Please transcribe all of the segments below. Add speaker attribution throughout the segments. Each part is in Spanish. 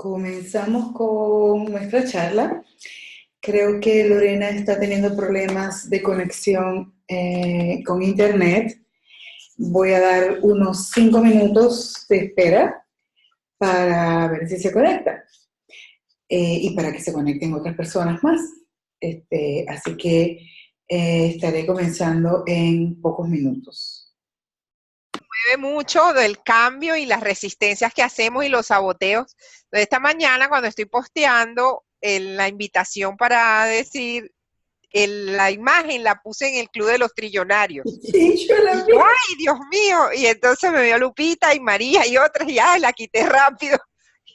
Speaker 1: Comenzamos con nuestra charla. Creo que Lorena está teniendo problemas de conexión con internet. Voy a dar unos 5 minutos de espera para ver si se conecta y para que se conecten otras personas más. Así que estaré comenzando en pocos minutos.
Speaker 2: Mueve mucho del cambio y las resistencias que hacemos y los saboteos. Entonces, esta mañana cuando estoy posteando la invitación para decir, la imagen la puse en el Club de los Trillonarios.
Speaker 1: Sí, yo la
Speaker 2: Y
Speaker 1: vi.
Speaker 2: yo, ¡ay, Dios mío! Y entonces me vio Lupita y María y otras, y ya la quité rápido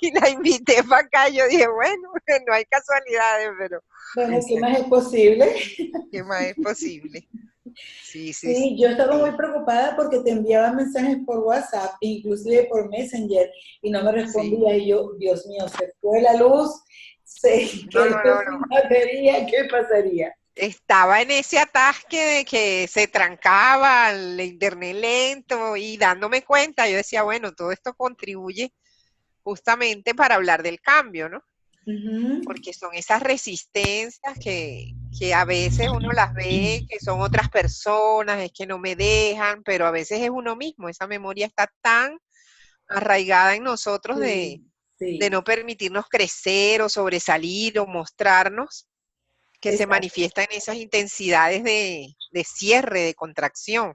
Speaker 2: y la invité para acá. Yo dije, bueno, no hay casualidades, pero
Speaker 1: Bueno, ¿qué más es posible?
Speaker 2: ¿qué más es posible? Sí, sí,
Speaker 1: Sí, yo estaba muy
Speaker 2: sí,
Speaker 1: preocupada porque te enviaba mensajes por WhatsApp, inclusive por Messenger, y no me
Speaker 2: sí.
Speaker 1: respondía. Y yo, Dios mío, se fue la luz, se
Speaker 2: No,
Speaker 1: quedó
Speaker 2: no, no,
Speaker 1: sin
Speaker 2: no.
Speaker 1: batería, ¿qué pasaría?
Speaker 2: Estaba en ese atasque de que se trancaba el internet lento y dándome cuenta, yo decía, bueno, todo esto contribuye justamente para hablar del cambio, ¿no?
Speaker 1: Ujú.
Speaker 2: Porque son esas resistencias que a veces uno las ve, que son otras personas, es que no me dejan, pero a veces es uno mismo, esa memoria está tan arraigada en nosotros
Speaker 1: Sí,
Speaker 2: de
Speaker 1: sí,
Speaker 2: no permitirnos crecer o sobresalir o mostrarnos, que se
Speaker 1: exacto,
Speaker 2: manifiesta en esas intensidades de cierre, de contracción.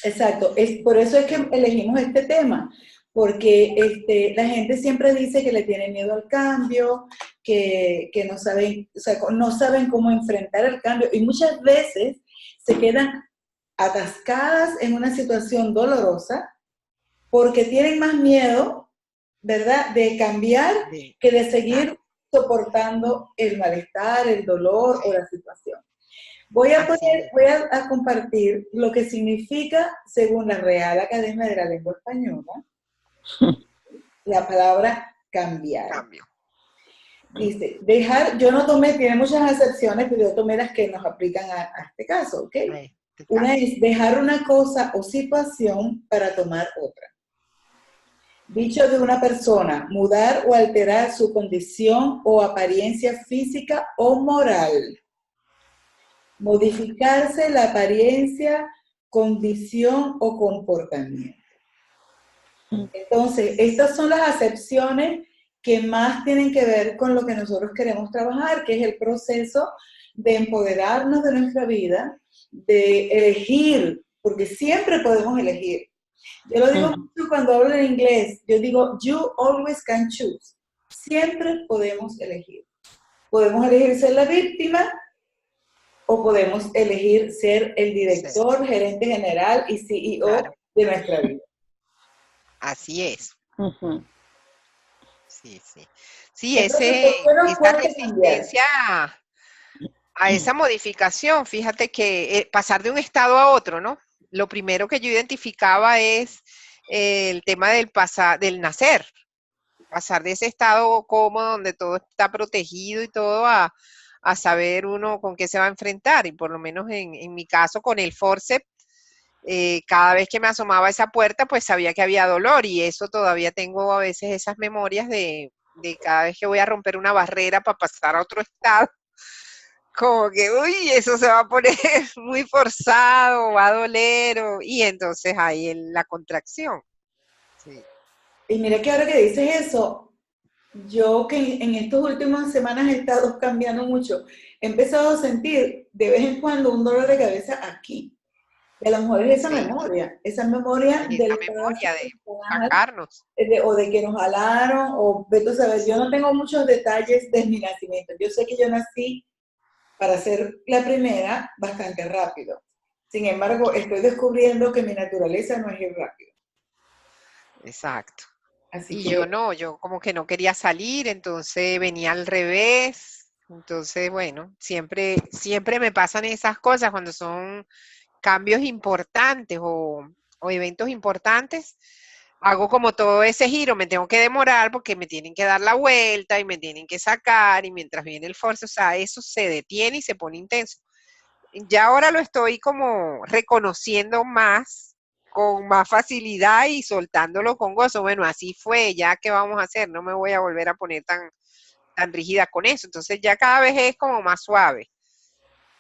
Speaker 1: exacto. Por eso es que
Speaker 2: Sí.
Speaker 1: elegimos este tema, porque la gente siempre dice que le tiene miedo al cambio, que no saben, o sea, no saben cómo enfrentar el cambio, y muchas veces se quedan atascadas en una situación dolorosa porque tienen más miedo, ¿verdad?, de cambiar que de
Speaker 2: Claro,
Speaker 1: seguir soportando el malestar, el dolor o la situación.
Speaker 2: así es.
Speaker 1: Voy a compartir lo que significa, según la Real Academia de la Lengua Española, la palabra cambiar.
Speaker 2: Cambio.
Speaker 1: Dice, dejar, yo no tomé, tiene muchas acepciones, pero yo tomé las que nos aplican a este caso, ¿ok?
Speaker 2: A este
Speaker 1: Una
Speaker 2: caso.
Speaker 1: es dejar una cosa o situación para tomar otra. Dicho de una persona, mudar o alterar su condición o apariencia física o moral. Modificarse la apariencia, condición o comportamiento. Entonces, estas son las acepciones que más tienen que ver con lo que nosotros queremos trabajar, que es el proceso de empoderarnos de nuestra vida, de elegir, porque siempre podemos elegir. Yo lo digo mucho cuando hablo en inglés, yo digo, you always can choose. Siempre podemos elegir. Podemos elegir ser la víctima o podemos elegir ser el
Speaker 2: Sí,
Speaker 1: director, gerente general y CEO
Speaker 2: claro,
Speaker 1: de nuestra vida.
Speaker 2: así es.
Speaker 3: Ujú.
Speaker 2: Sí, sí. Sí,
Speaker 1: Entonces, ¿por qué nos
Speaker 2: esa
Speaker 1: cuesta cambiar?
Speaker 2: resistencia a esa modificación, fíjate que pasar de un estado a otro, ¿no? Lo primero que yo identificaba es el tema del nacer, pasar de ese estado cómodo donde todo está protegido y todo a saber uno con qué se va a enfrentar. Y por lo menos en mi caso con el forceps, cada vez que me asomaba a esa puerta, pues sabía que había dolor y eso todavía tengo a veces esas memorias de cada vez que voy a romper una barrera para pasar a otro estado, como que, uy, eso se va a poner muy forzado, va a doler, y entonces ahí la contracción. Sí,
Speaker 1: Y mira que ahora que dices eso, yo que en estas últimas semanas he estado cambiando mucho, he empezado a sentir de vez en cuando un dolor de cabeza aquí. Y a lo mejor es
Speaker 2: sí,
Speaker 1: esa memoria
Speaker 2: es esa
Speaker 1: del brazo
Speaker 2: memoria de
Speaker 1: personal,
Speaker 2: sacarnos.
Speaker 1: o de que nos jalaron, o vete a saber, yo no
Speaker 2: Sí,
Speaker 1: tengo muchos detalles de mi nacimiento. Yo sé que yo nací, para ser la primera, bastante rápido. Sin embargo, estoy descubriendo que mi naturaleza no es ir rápido.
Speaker 2: exacto.
Speaker 1: Así
Speaker 2: Y yo
Speaker 1: que,
Speaker 2: no, yo como que no quería salir, entonces venía al revés. Entonces, bueno, siempre me pasan esas cosas cuando son cambios importantes o eventos importantes. Hago como todo ese giro, me tengo que demorar porque me tienen que dar la vuelta y me tienen que sacar y mientras viene el force, o sea, eso se detiene y se pone intenso. Ya ahora lo estoy como reconociendo más con más facilidad y soltándolo con gozo. Bueno, así fue, ya qué vamos a hacer, no me voy a volver a poner tan rígida con eso. Entonces ya cada vez es como más suave.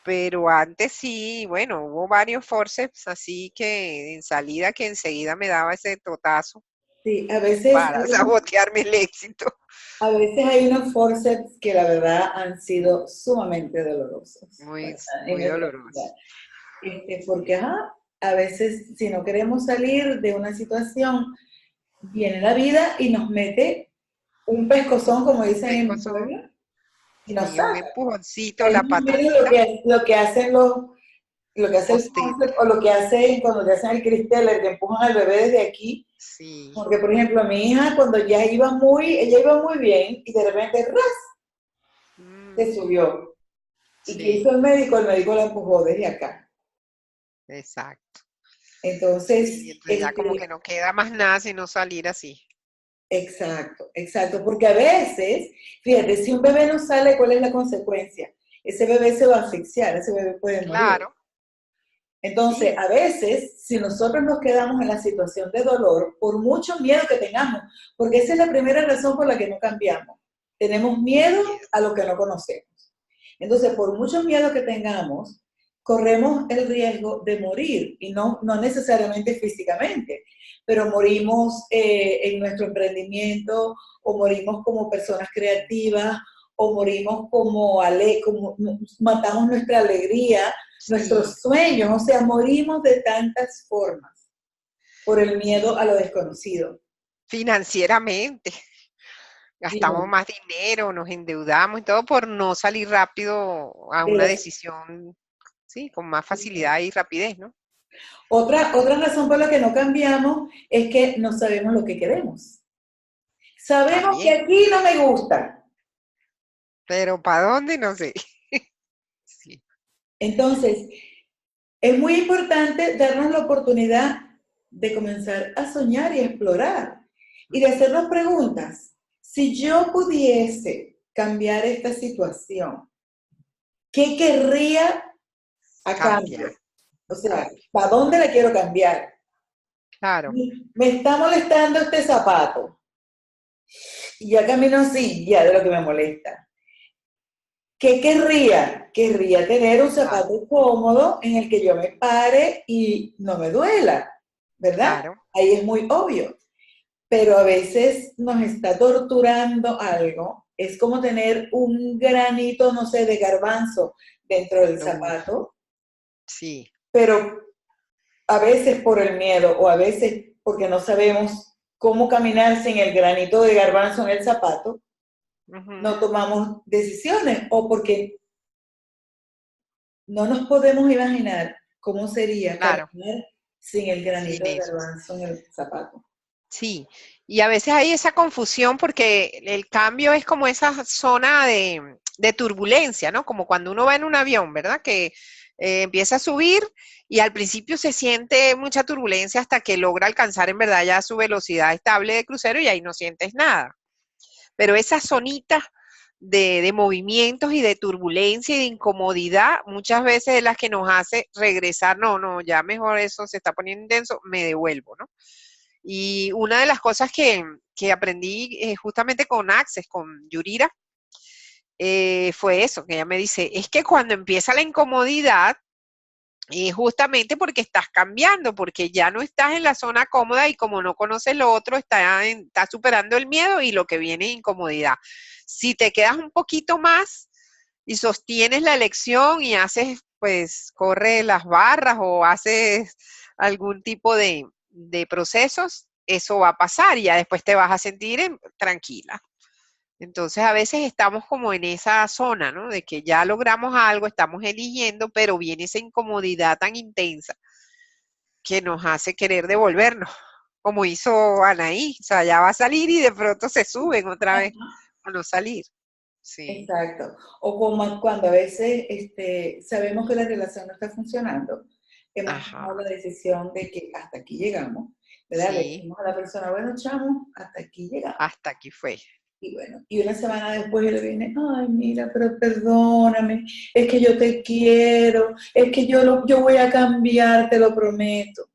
Speaker 2: Pero antes sí, bueno, hubo varios forceps así que en salida que enseguida me daba ese totazo
Speaker 1: Sí,
Speaker 2: para sabotearme el éxito.
Speaker 1: a veces hay unos forceps que la verdad han sido sumamente dolorosos,
Speaker 2: Muy,
Speaker 1: ¿verdad? En
Speaker 2: muy
Speaker 1: nuestra vida.
Speaker 2: doloroso.
Speaker 1: Porque a veces si no queremos salir de una situación, viene la vida y nos mete un pescozón, como dicen en mi
Speaker 2: Pescozón,
Speaker 1: pueblo, y nos
Speaker 2: sí, un
Speaker 1: saca.
Speaker 2: empujoncito,
Speaker 1: Es
Speaker 2: la
Speaker 1: más o menos
Speaker 2: patadita,
Speaker 1: lo que hacen lo que hace el
Speaker 2: poste,
Speaker 1: sponsor, o lo que hacen cuando te hacen el cristeller, que empujan al bebé desde aquí.
Speaker 2: sí.
Speaker 1: Porque, por ejemplo, mi hija, cuando ella iba muy bien, y de repente, ¡ras!, se
Speaker 2: Mm,
Speaker 1: subió. ¿Y qué hizo
Speaker 2: sí,
Speaker 1: el médico? El médico la empujó desde acá.
Speaker 2: exacto.
Speaker 1: Entonces,
Speaker 2: Sí, entonces ya como que no queda más nada sino salir así.
Speaker 1: exacto, exacto, porque a veces, fíjate, si un bebé no sale, ¿cuál es la consecuencia? Ese bebé se va a asfixiar, ese bebé puede morir.
Speaker 2: Claro,
Speaker 1: Entonces,
Speaker 2: sí,
Speaker 1: a veces, si nosotros nos quedamos en la situación de dolor, por mucho miedo que tengamos, porque esa es la primera razón por la que no cambiamos, tenemos
Speaker 2: el
Speaker 1: miedo
Speaker 2: miedo.
Speaker 1: a lo que no conocemos. Entonces, por mucho miedo que tengamos, corremos el riesgo de morir, y no necesariamente físicamente, pero morimos en nuestro emprendimiento, o morimos como personas creativas, o morimos como matamos nuestra alegría,
Speaker 2: Sí,
Speaker 1: nuestros sueños, o sea, morimos de tantas formas por el miedo a
Speaker 2: sí,
Speaker 1: lo desconocido.
Speaker 2: financieramente. Gastamos
Speaker 1: Bien.
Speaker 2: más dinero, nos endeudamos y todo por no salir rápido a una
Speaker 1: Eh,
Speaker 2: decisión, sí, con más facilidad y rapidez, ¿no?
Speaker 1: otra razón por la que no cambiamos es que no sabemos lo que queremos. Sabemos que
Speaker 2: También,
Speaker 1: aquí no me gusta.
Speaker 2: pero ¿para dónde? No sé. Sí,
Speaker 1: Entonces, es muy importante darnos la oportunidad de comenzar a soñar y a explorar y de
Speaker 2: ujú,
Speaker 1: hacernos preguntas. Si yo pudiese cambiar esta situación, ¿qué querría a cambio?
Speaker 2: cambiar,
Speaker 1: O sea,
Speaker 2: cambio.
Speaker 1: ¿para dónde la quiero cambiar?
Speaker 2: Claro,
Speaker 1: Me está molestando este zapato y ya camino así, ya de lo que me molesta. ¿Qué querría? Querría tener un
Speaker 2: claro,
Speaker 1: zapato cómodo en el que yo me pare y no me duela, ¿verdad?
Speaker 2: claro.
Speaker 1: Ahí es muy obvio. Pero a veces nos está torturando algo. Es como tener un granito, no sé, de garbanzo dentro del
Speaker 2: Uf,
Speaker 1: zapato,
Speaker 2: sí,
Speaker 1: pero a veces por el miedo o a veces porque no sabemos cómo caminar sin el granito de garbanzo en el zapato,
Speaker 2: ujú,
Speaker 1: no tomamos decisiones o porque no nos podemos imaginar cómo sería
Speaker 2: claro,
Speaker 1: caminar sin el
Speaker 2: sin
Speaker 1: granito de
Speaker 2: eso.
Speaker 1: garbanzo en el zapato.
Speaker 2: Sí, y a veces hay esa confusión porque el cambio es como esa zona de turbulencia, ¿no? Como cuando uno va en un avión, ¿verdad? Que empieza a subir y al principio se siente mucha turbulencia hasta que logra alcanzar en verdad ya su velocidad estable de crucero y ahí no sientes nada. Pero esas zonitas de movimientos y de turbulencia y de incomodidad, muchas veces es las que nos hace regresar, no, no, ya mejor eso se está poniendo intenso, me devuelvo, ¿no? Y una de las cosas que aprendí justamente con Access, con Yurira, fue eso, que ella me dice, es que cuando empieza la incomodidad, justamente porque estás cambiando, porque ya no estás en la zona cómoda y como no conoces lo otro, estás superando el miedo y lo que viene es incomodidad. Si te quedas un poquito más y sostienes la elección y haces, pues, corre las barras o haces algún tipo de procesos, eso va a pasar y ya después te vas a sentir tranquila. Entonces, a veces estamos como en esa zona, ¿no? De que ya logramos algo, estamos eligiendo, pero viene esa incomodidad tan intensa que nos hace querer devolvernos, como hizo Anaí. O sea, ya va a salir y de pronto se suben otra vez a no salir. Sí.
Speaker 1: Exacto. O como cuando a veces sabemos que la relación no está funcionando, hemos tomado
Speaker 2: Ajá.
Speaker 1: la decisión de que hasta aquí llegamos, ¿verdad? Le
Speaker 2: Sí,
Speaker 1: decimos a la persona, bueno, chamo, hasta aquí llegamos.
Speaker 2: hasta aquí fue.
Speaker 1: Y bueno, y una semana después él viene, ay, mira, pero perdóname, es que yo te quiero, es que yo voy a cambiar, te lo prometo.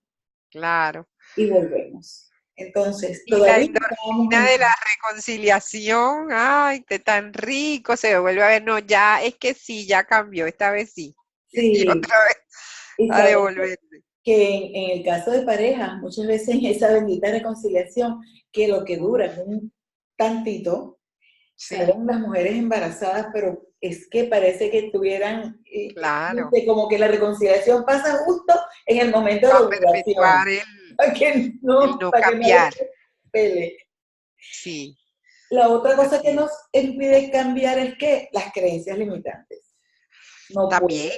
Speaker 2: claro.
Speaker 1: y volvemos. Entonces,
Speaker 2: Y la
Speaker 1: todavía estábamos
Speaker 2: endorfina de la reconciliación, ay, qué tan rico, se vuelve a ver, no, ya, es que sí, ya cambió, esta vez sí. Y
Speaker 1: sí,
Speaker 2: otra vez
Speaker 1: y
Speaker 2: a
Speaker 1: sabes
Speaker 2: devolverse.
Speaker 1: que en el caso de parejas, muchas veces en esa bendita reconciliación, que lo que dura es un tantito,
Speaker 2: Sí,
Speaker 1: salen las mujeres embarazadas, pero es que parece que tuvieran, no
Speaker 2: claro.
Speaker 1: sé, como que la reconciliación pasa justo en el momento de
Speaker 2: Va
Speaker 1: la
Speaker 2: a
Speaker 1: ovulación,
Speaker 2: perpetuar
Speaker 1: para
Speaker 2: el
Speaker 1: no,
Speaker 2: no
Speaker 1: para que nadie
Speaker 2: cambiar.
Speaker 1: se pele.
Speaker 2: Sí,
Speaker 1: La otra cosa que
Speaker 2: así
Speaker 1: nos
Speaker 2: es.
Speaker 1: impide cambiar es que las creencias limitantes. No puedo.
Speaker 2: También,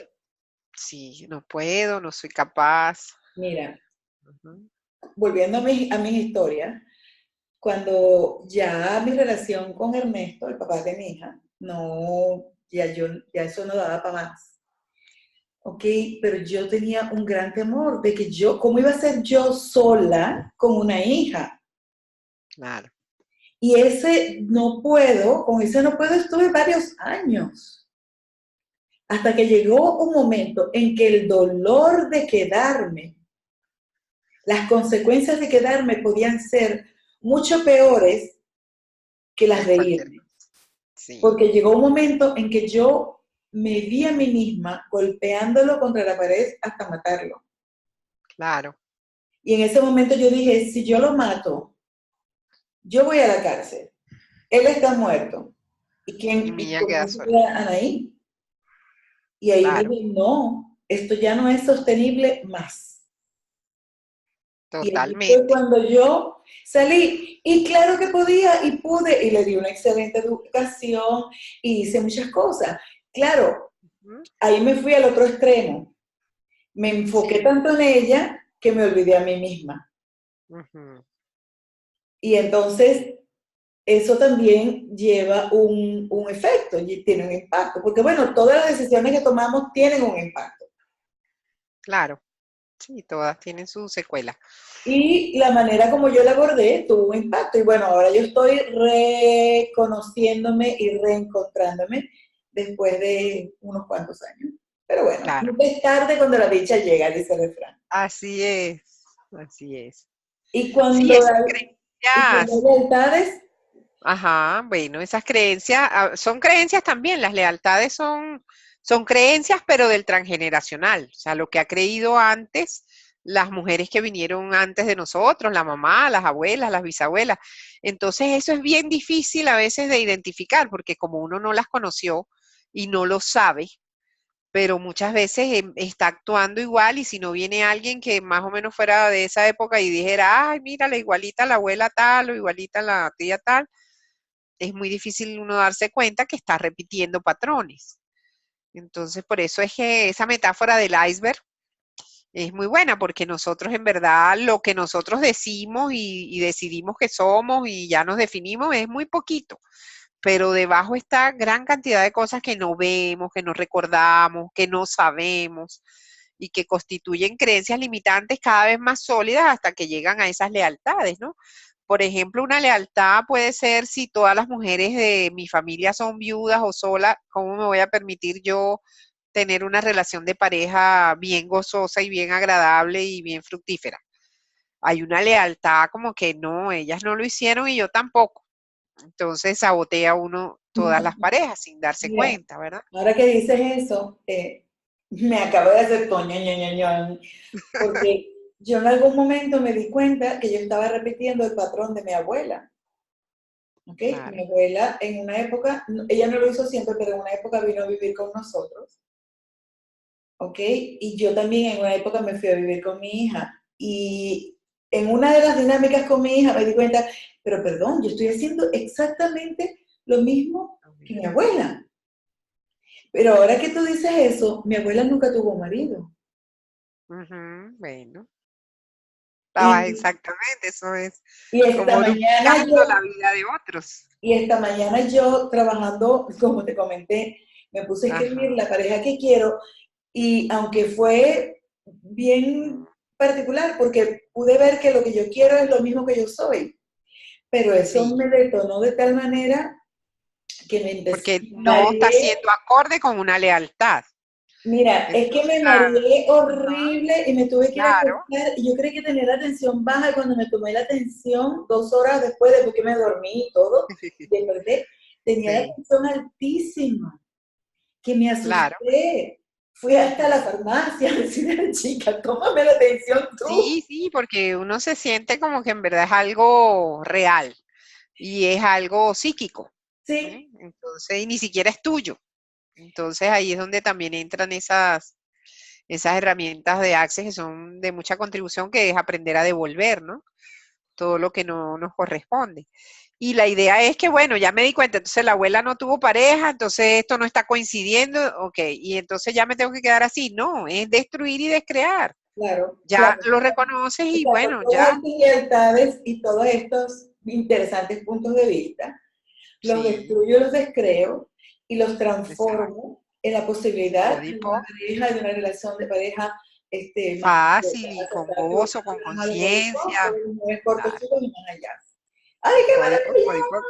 Speaker 2: sí, no puedo, no soy capaz.
Speaker 1: Mira,
Speaker 2: Ujú.
Speaker 1: volviendo a mis historias, cuando ya mi relación con Ernesto, el papá de mi hija, no, ya eso no daba para más. Ok, pero yo tenía un gran temor de que ¿cómo iba a ser yo sola con una hija?
Speaker 2: Claro,
Speaker 1: Y con ese no puedo estuve varios años, hasta que llegó un momento en que el dolor de quedarme, las consecuencias de quedarme podían ser mucho peores que las
Speaker 2: que
Speaker 1: de
Speaker 2: cualquier
Speaker 1: irme.
Speaker 2: cosa. Sí,
Speaker 1: Porque llegó un momento en que yo me vi a mí misma golpeándolo contra la pared hasta matarlo.
Speaker 2: claro.
Speaker 1: Y en ese momento yo dije, si yo lo mato, yo voy a la cárcel. Él está muerto. ¿Y
Speaker 2: Y
Speaker 1: quién,
Speaker 2: mi
Speaker 1: y
Speaker 2: niña
Speaker 1: con
Speaker 2: queda
Speaker 1: quién se
Speaker 2: sola.
Speaker 1: queda Anaí? Y ahí
Speaker 2: Claro,
Speaker 1: dije, no, esto ya no es sostenible más. Y allí fue
Speaker 2: totalmente.
Speaker 1: cuando yo salí. Y claro que podía y pude, y le di una excelente educación y hice muchas cosas. Claro,
Speaker 2: Ujú.
Speaker 1: ahí me fui al otro extremo. Me enfoqué
Speaker 2: Sí.
Speaker 1: tanto en ella que me olvidé a mí misma.
Speaker 2: Ujú.
Speaker 1: Y entonces eso también lleva un efecto, y tiene un impacto, porque bueno, todas las decisiones que tomamos tienen un impacto.
Speaker 2: Claro, sí, todas tienen su secuela.
Speaker 1: Y la manera como yo la abordé tuvo un impacto. Y bueno, ahora yo estoy reconociéndome y reencontrándome después de unos cuantos años. Pero bueno,
Speaker 2: Claro,
Speaker 1: nunca es tarde cuando la dicha llega, dice el refrán.
Speaker 2: así es, así es.
Speaker 1: Y
Speaker 2: Sí,
Speaker 1: cuando
Speaker 2: esas
Speaker 1: hay
Speaker 2: creencias,
Speaker 1: lealtades,
Speaker 2: ajá, bueno, esas creencias son creencias también, las lealtades son creencias, pero del transgeneracional, o sea, lo que ha creído antes las mujeres que vinieron antes de nosotros, la mamá, las abuelas, las bisabuelas. Entonces, eso es bien difícil a veces de identificar, porque como uno no las conoció y no lo sabe, pero muchas veces está actuando igual y si no viene alguien que más o menos fuera de esa época y dijera, ay, mira, la igualita a la abuela tal o igualita a la tía tal, es muy difícil uno darse cuenta que está repitiendo patrones. Entonces, por eso es que esa metáfora del iceberg es muy buena, porque nosotros en verdad lo que nosotros decimos y decidimos que somos y ya nos definimos es muy poquito, pero debajo está gran cantidad de cosas que no vemos, que no recordamos, que no sabemos y que constituyen creencias limitantes cada vez más sólidas hasta que llegan a esas lealtades, ¿no? Por ejemplo, una lealtad puede ser si todas las mujeres de mi familia son viudas o solas, ¿cómo me voy a permitir yo tener una relación de pareja bien gozosa y bien agradable y bien fructífera? Hay una lealtad como que no, ellas no lo hicieron y yo tampoco. Entonces sabotea uno todas las parejas sin darse
Speaker 1: mira,
Speaker 2: cuenta, ¿verdad?
Speaker 1: ahora que dices eso, me acaba de hacer toño, porque yo en algún momento me di cuenta que yo estaba repitiendo el patrón de mi abuela. ¿Ok? Mi
Speaker 2: Claro,
Speaker 1: abuela en una época, ella no lo hizo siempre, pero en una época vino a vivir con nosotros. ¿Ok? Y yo también en una época me fui a vivir con mi hija. Y en una de las dinámicas con mi hija me di cuenta, pero perdón, yo estoy haciendo exactamente lo mismo
Speaker 2: lo
Speaker 1: que mi
Speaker 2: mismo.
Speaker 1: abuela. Pero ahora que tú dices eso, mi abuela nunca tuvo marido.
Speaker 2: Ujú, bueno,
Speaker 1: Y,
Speaker 2: exactamente, eso es
Speaker 1: y esta
Speaker 2: como
Speaker 1: mañana
Speaker 2: duplicando
Speaker 1: yo
Speaker 2: la vida de otros.
Speaker 1: Y esta mañana yo trabajando, como te comenté, me puse a escribir
Speaker 2: Ajá.
Speaker 1: la pareja que quiero y aunque fue bien particular porque pude ver que lo que yo quiero es lo mismo que yo soy, pero eso
Speaker 2: Sí,
Speaker 1: me detonó de tal manera que me
Speaker 2: porque no está
Speaker 1: mareé.
Speaker 2: siendo acorde con una lealtad.
Speaker 1: Mira, es que
Speaker 2: Entonces,
Speaker 1: me mareé
Speaker 2: ajá,
Speaker 1: horrible y me tuve que ir a
Speaker 2: claro,
Speaker 1: acostar y yo creí que tenía la tensión baja y cuando me tomé la tensión, 2 horas después que me dormí y todo, desperté, tenía la
Speaker 2: sí,
Speaker 1: tensión altísima, que me
Speaker 2: claro.
Speaker 1: asusté. Fui hasta la
Speaker 2: Ujú.
Speaker 1: farmacia a decirle a la chica, tómame la tensión tú.
Speaker 2: Sí, sí, porque uno se siente como que en verdad es algo real y es algo psíquico,
Speaker 1: Sí,
Speaker 2: ¿eh? Entonces, y ni siquiera es tuyo. Entonces ahí es donde también entran esas herramientas de Access que son de mucha contribución, que es aprender a devolver, ¿no? Todo lo que no nos corresponde. Y la idea es que, bueno, ya me di cuenta, entonces la abuela no tuvo pareja, entonces esto no está coincidiendo, ok, y entonces ya me tengo que quedar así. No, es destruir y descrear.
Speaker 1: claro,
Speaker 2: Ya
Speaker 1: claro.
Speaker 2: lo reconoces
Speaker 1: O
Speaker 2: y
Speaker 1: sea, con
Speaker 2: bueno,
Speaker 1: todas
Speaker 2: ya,
Speaker 1: estas lealtades y todos estos interesantes puntos de vista, los
Speaker 2: sí,
Speaker 1: destruyo, los descreo y los
Speaker 2: exacto.
Speaker 1: transformo en la
Speaker 2: Y
Speaker 1: posibilidad de una
Speaker 2: Edipo,
Speaker 1: pareja, de una relación de pareja más
Speaker 2: fácil y con
Speaker 1: aceptable,
Speaker 2: gozo, con
Speaker 1: más a los horizontes,
Speaker 2: conciencia.
Speaker 1: los nueve cortos
Speaker 2: Claro.
Speaker 1: chicos y más allá. ¡Ay, qué maravilla!
Speaker 2: Podipoc.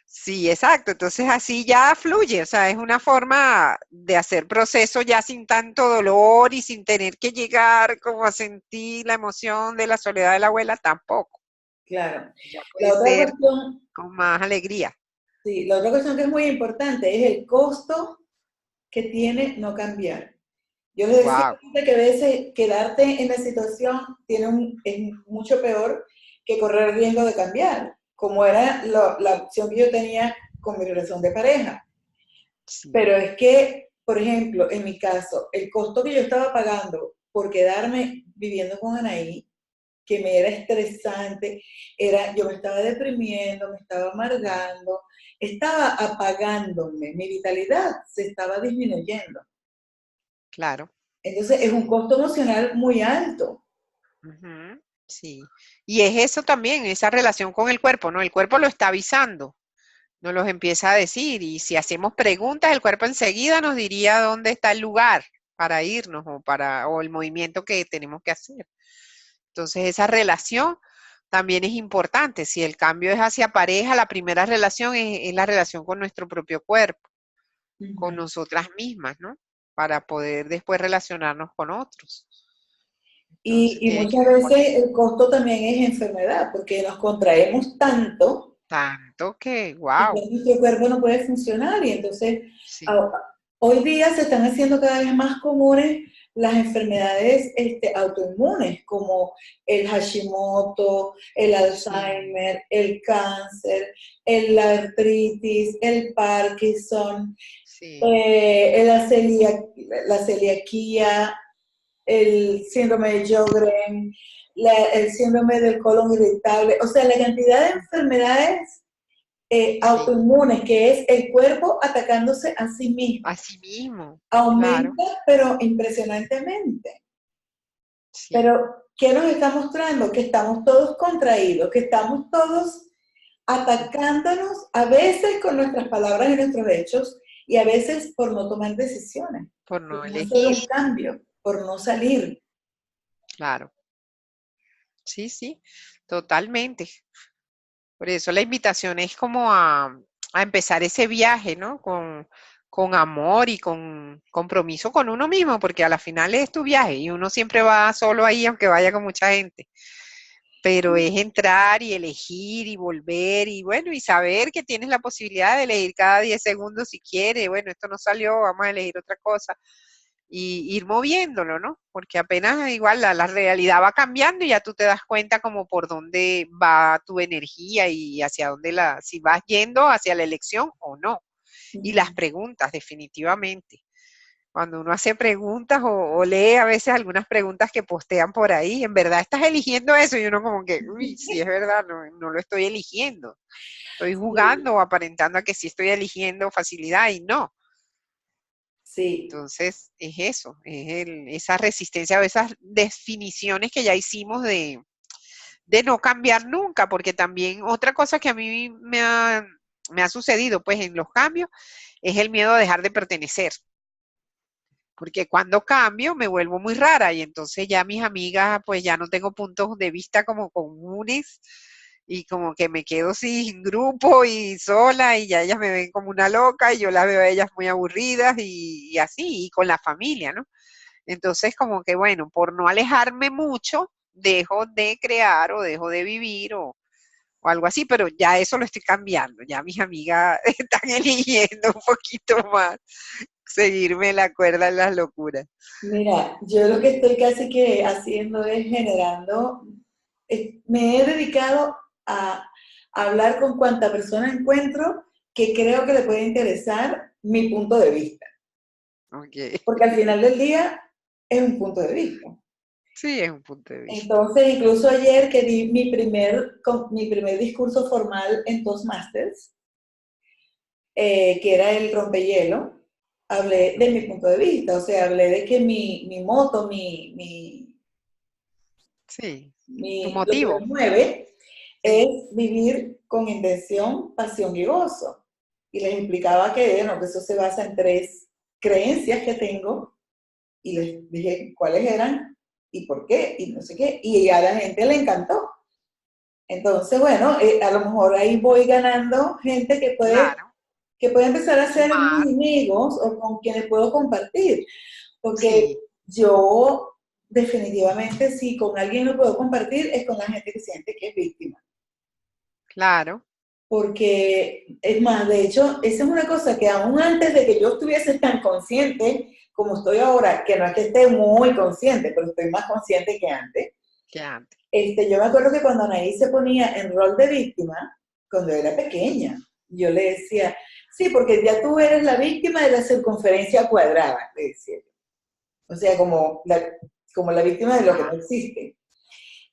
Speaker 2: Sí, exacto. Entonces así ya fluye, o sea, es una forma de hacer proceso ya sin tanto dolor y sin tener que llegar como a sentir la emoción de la soledad de la abuela tampoco.
Speaker 1: Claro.
Speaker 2: Ya puede
Speaker 1: La otra
Speaker 2: ser
Speaker 1: cuestión,
Speaker 2: con más alegría.
Speaker 1: sí, la otra cuestión que es muy importante es el costo que tiene no cambiar. Yo les decía
Speaker 2: Wow.
Speaker 1: que a veces quedarte en la situación es mucho peor que correr el riesgo de cambiar, como era la opción que yo tenía con mi relación de pareja.
Speaker 2: Sí,
Speaker 1: Pero es que, por ejemplo, en mi caso, el costo que yo estaba pagando por quedarme viviendo con Anaí, que me era estresante, yo me estaba deprimiendo, me estaba amargando, estaba apagándome, mi vitalidad se estaba disminuyendo.
Speaker 2: claro.
Speaker 1: Entonces es un
Speaker 2: Sí.
Speaker 1: costo emocional muy alto.
Speaker 2: Ujú, sí. Y es eso también, esa relación con el cuerpo, ¿no? El cuerpo lo está avisando, nos los empieza a decir, y si hacemos preguntas, el cuerpo enseguida nos diría dónde está el lugar para irnos o el movimiento que tenemos que hacer. Entonces, esa relación también es importante. Si el cambio es hacia pareja, la primera relación es la relación con nuestro propio cuerpo, con
Speaker 1: Ujú.
Speaker 2: nosotras mismas, ¿no? Para poder después relacionarnos con otros. Entonces,
Speaker 1: Y
Speaker 2: tiene que
Speaker 1: muchas
Speaker 2: ver por
Speaker 1: veces
Speaker 2: ahí.
Speaker 1: el costo también es enfermedad, porque nos contraemos tanto
Speaker 2: Tanto que,
Speaker 1: y
Speaker 2: wow,
Speaker 1: ya nuestro cuerpo no puede funcionar. Y entonces,
Speaker 2: sí,
Speaker 1: a- hoy día se están haciendo cada vez más comunes las enfermedades autoinmunes, como el Hashimoto, el
Speaker 2: sí,
Speaker 1: Alzheimer, el cáncer, la artritis, el Parkinson,
Speaker 2: sí,
Speaker 1: la celiaquía, el síndrome de Sjögren, el síndrome del colon irritable, o sea, la cantidad de enfermedades
Speaker 2: sí.
Speaker 1: autoinmunes que es el cuerpo atacándose a sí mismo.
Speaker 2: Así mismo, claro,
Speaker 1: Aumenta, pero impresionantemente.
Speaker 2: sí,
Speaker 1: Pero, ¿qué nos está mostrando? Que estamos todos contraídos, que estamos todos
Speaker 2: ujú,
Speaker 1: atacándonos, a veces con nuestras palabras y nuestros hechos, y a veces por no tomar decisiones,
Speaker 2: por
Speaker 1: por
Speaker 2: no
Speaker 1: no hacer
Speaker 2: elegir,
Speaker 1: un cambio, por no salir.
Speaker 2: claro. Sí, sí, totalmente. Por eso la invitación es como a empezar ese viaje, ¿no? Con amor y con compromiso con uno mismo, porque a la final es tu viaje y uno siempre va solo ahí, aunque vaya con mucha gente. Pero es entrar y elegir y volver y bueno, y saber que tienes la posibilidad de elegir cada 10 segundos si quieres, bueno, esto no salió, vamos a elegir otra cosa y ir moviéndolo, ¿no? Porque apenas igual la realidad va cambiando y ya tú te das cuenta como por dónde va tu energía y hacia dónde si vas yendo hacia la elección o no. Y las preguntas, definitivamente. Cuando uno hace preguntas o lee a veces algunas preguntas que postean por ahí, ¿en verdad estás eligiendo eso? Y uno como que, uy, sí es verdad, no, no lo estoy eligiendo. Estoy
Speaker 1: Sí,
Speaker 2: jugando o aparentando a que sí estoy eligiendo facilidad y no.
Speaker 1: sí.
Speaker 2: Entonces, es eso, esa resistencia o esas definiciones que ya hicimos de no cambiar nunca, porque también otra cosa que a mí me ha sucedido, pues en los cambios, es el miedo a dejar de pertenecer. Porque cuando cambio me vuelvo muy rara y entonces ya mis amigas, pues ya no tengo puntos de vista como comunes y como que me quedo sin grupo y sola y ya ellas me ven como una loca y yo las veo a ellas muy aburridas y así, y con la familia, ¿no? Entonces como que bueno, por no alejarme mucho, dejo de crear o dejo de vivir o algo así, pero ya eso lo estoy cambiando, ya mis amigas están eligiendo un poquito más seguirme la cuerda en las locuras.
Speaker 1: Mira, yo lo que estoy casi que haciendo es generando, me he dedicado a hablar con cuanta persona encuentro que creo que le puede interesar mi punto de vista.
Speaker 2: Ok.
Speaker 1: Porque al final del día es un punto de vista.
Speaker 2: Sí, es un punto de vista.
Speaker 1: Entonces, incluso ayer que di mi primer discurso formal en Toastmasters, que era el rompehielo, hablé de mi punto de vista, o sea, hablé de que mi moto,
Speaker 2: Sí, tu
Speaker 1: lo que
Speaker 2: motivo.
Speaker 1: me mueve es
Speaker 2: Sí,
Speaker 1: vivir con intención, pasión y gozo. Y les explicaba que, bueno, que eso se basa en 3 creencias que tengo y les dije cuáles eran y por qué y no sé qué. Y a la gente le encantó. Entonces, bueno, a lo mejor ahí voy ganando gente
Speaker 2: claro,
Speaker 1: que puede empezar a ser
Speaker 2: sumar,
Speaker 1: mis amigos o con quienes puedo compartir. Porque
Speaker 2: sí,
Speaker 1: yo definitivamente si con alguien lo puedo compartir es con la gente que siente que es víctima.
Speaker 2: claro,
Speaker 1: Porque, es más, de hecho, esa es una cosa que aún antes de que yo estuviese tan consciente como estoy ahora, que no es que esté muy consciente, pero estoy más consciente que antes,
Speaker 2: que antes.
Speaker 1: yo me acuerdo que cuando Anaí se ponía en rol de víctima, cuando era pequeña, yo le decía, sí, porque ya tú eres la víctima de la circunferencia cuadrada, le decía yo. O sea, como la víctima de lo que no
Speaker 2: Ah,
Speaker 1: existe.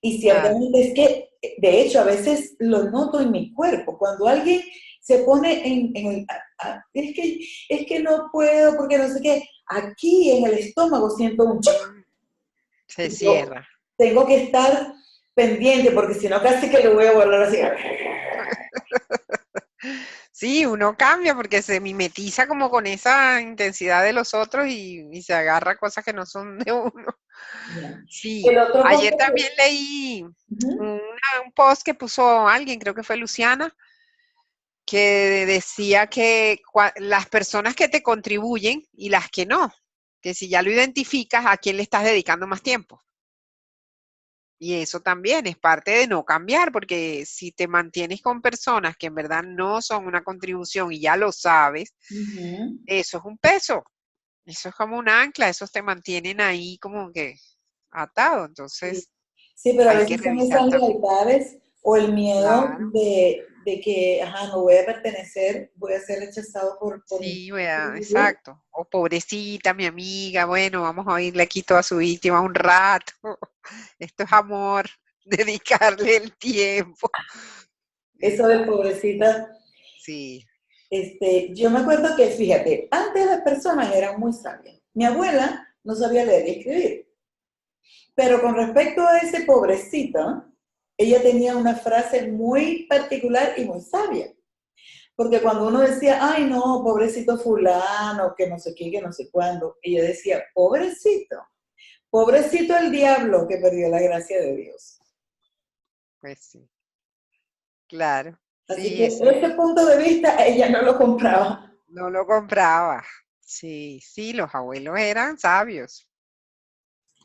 Speaker 1: Y
Speaker 2: claro.
Speaker 1: ciertamente es que, de hecho, a veces lo noto en mi cuerpo. Cuando alguien se pone en el, es que no puedo porque no sé qué, aquí en el estómago siento un choc.
Speaker 2: Mm, se
Speaker 1: Y yo
Speaker 2: cierra.
Speaker 1: tengo que estar pendiente porque si no casi que lo voy a volver así.
Speaker 2: Sí, uno cambia porque se mimetiza como con esa intensidad de los otros y se agarra a cosas que no son de uno.
Speaker 1: Ya.
Speaker 2: Sí,
Speaker 1: El otro
Speaker 2: ayer
Speaker 1: punto
Speaker 2: también leí
Speaker 1: ujú.
Speaker 2: un post que puso alguien, creo que fue Luciana, que decía que las personas que te contribuyen y las que no, que si ya lo identificas, ¿a quién le estás dedicando más tiempo? Y eso también es parte de no cambiar, porque si te mantienes con personas que en verdad no son una contribución y ya lo sabes,
Speaker 1: Ujú.
Speaker 2: eso es un peso, eso es como un ancla, esos te mantienen ahí como que atado,
Speaker 1: Sí.
Speaker 2: entonces
Speaker 1: Sí, pero a
Speaker 2: hay que
Speaker 1: veces son
Speaker 2: revisar
Speaker 1: esas
Speaker 2: también.
Speaker 1: lealtades o el miedo
Speaker 2: Claro,
Speaker 1: de que, ajá, no voy a pertenecer, voy a ser rechazado por mi
Speaker 2: sí, vea,
Speaker 1: tribu.
Speaker 2: exacto. O pobrecita, mi amiga, bueno, vamos a oírle aquí toda su víctima un rato. Esto es amor, dedicarle el tiempo.
Speaker 1: Eso de
Speaker 2: Exacto,
Speaker 1: pobrecita,
Speaker 2: sí.
Speaker 1: yo me acuerdo que, fíjate, antes las personas eran muy sabias. Mi abuela no sabía leer y escribir, pero con respecto a ese pobrecito, ella tenía una frase muy particular y muy sabia. Porque cuando uno decía, ay no, pobrecito fulano, que no sé qué, que no sé cuándo, ella decía, pobrecito el diablo que perdió la gracia de Dios.
Speaker 2: Pues sí, claro.
Speaker 1: Así
Speaker 2: Sí,
Speaker 1: que
Speaker 2: eso
Speaker 1: ese punto de vista ella no lo compraba.
Speaker 2: no lo compraba. Sí, sí, los abuelos eran sabios.